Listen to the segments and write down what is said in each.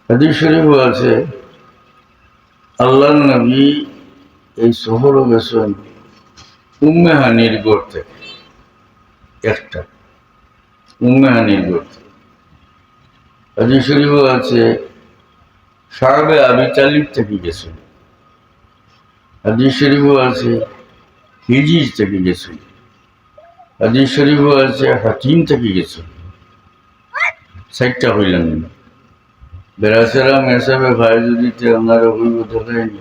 হাদিস শরীফ আছে আল্লাহর নবী এই শহরও গেছেন উম্মে হানির গড় থেকে, একটা উম্মে হানির গড় থেকে। হাদিস শরীফও আছে সাহাবে আবি তালিব থেকে গেছেন। হাদিস শরীফও আছে হিজিজ থেকে গেছেন। হাদিস শরীফও আছে হাকিম থেকে গেছেন। সাইটটা হইলেন না বেড়াচেরা মেসাবে ভাই যদি আপনারা হইব দেখায়নি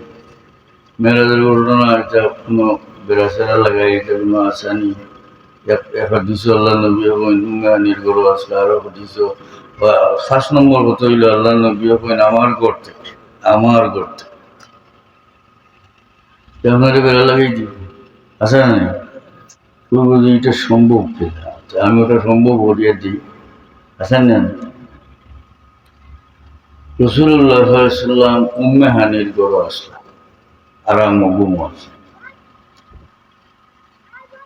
মেরাজের ঘটনা এটা কোনো বেড়াচেরা লাগাই এটা কোনো আসানি এক হাদিস আল্লাহ নবী উম্মানির গরু আসলে আরো হাদিস 5 নম্বর কথা হইল আল্লাহ নবী আমার ঘর থেকে আপনারা বেড়া লাগাই দিব আসে না তুই বুঝি এটা সম্ভব কিনা আমি ওটা সম্ভব বলিয়া দিই আসেন না। রাসূলুল্লাহ সাল্লাল্লাহু আলাইহি ওয়াসাল্লাম উম্মে হানির গরু আসলাম আরাম ঘুম আছে।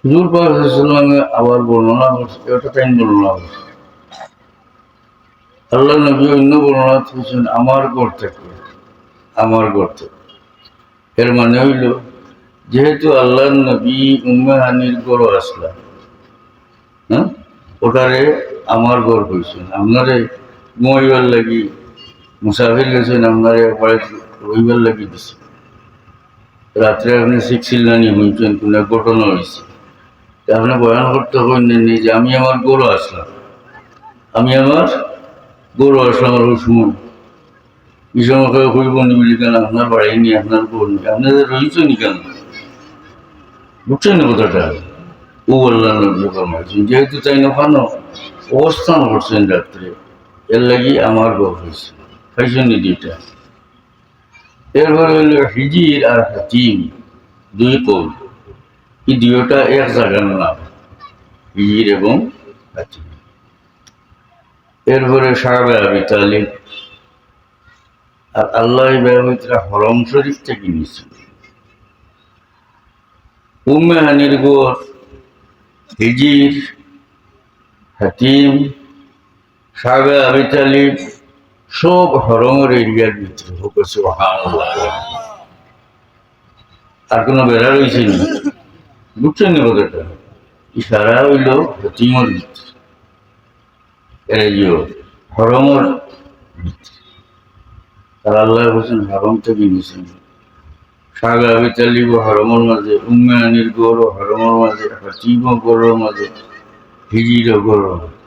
হুজুর পাক সাল্লাল্লাহু আলাইহি ওয়াসাল্লামে আবার বর্ণনা করছে, এটা তাই বর্ণনা করছে। আল্লাহ নবী অন্য বর্ণনা করছেন আমার ঘর থেকে। এর মানে হইল যেহেতু আল্লাহ নবী উম্মে হানির গরু আসলাম, হ্যাঁ, ওটারে আমার ঘর হয়েছেন। আপনারে ঘুমাইবার লাগি মুসাফির গেছেন, আপনারে রইবার লাগি দিছে। রাত্রে আপনি শিখছিলেন হইছেন কোন ঘটনা হয়েছে, আপনি বয়ান করতে পারেন যে আমি আমার গরু আসলাম আর ওই সময় এই সময় হইব নিবলি কেন আপনার বাড়াইনি আপনার গরু নি আপনাদের রয়েছেন কেন, বুঝছেন না কথাটা? ও আল্লাহ নবী ফরমাইছেন যেহেতু তাই নখানো অবস্থান করছেন রাত্রে, এর লাগি আমার গরু হয়েছে, খাইছেন নি দুইটা। এরপরে হইল হিজির আর হাকিম, দুই কৌল, এই দুইটা এক জায়গার নাম, হিজির এবং হাকিম। এরপরে সাহাবে আবি তালিব আর আল্লাহ ব্যবহৃতরা হরম শরীফ থেকে নিয়েছেন। উম্মে হানির গড়, হিজির, হাকিম, সাহাবে আবি তালিব সব হরমের এরিয়ার ভিতরে হোক। সুবহানাল্লাহ। আর কোনো বেড়া রয়েছে না, বুঝছেন না কথাটা? ইশারা হইল হাকিমের ভিতরে, হরমের ভিতরে। আর আল্লাহ বলছেন হরম থেকে নিয়েছেন। সাহাবে আবি তালিব হরমের মাঝে, উম্মে হানির গড় হরমের মাঝে, হাকিম গড়ের মাঝে, হিজির গড়ের মাঝে।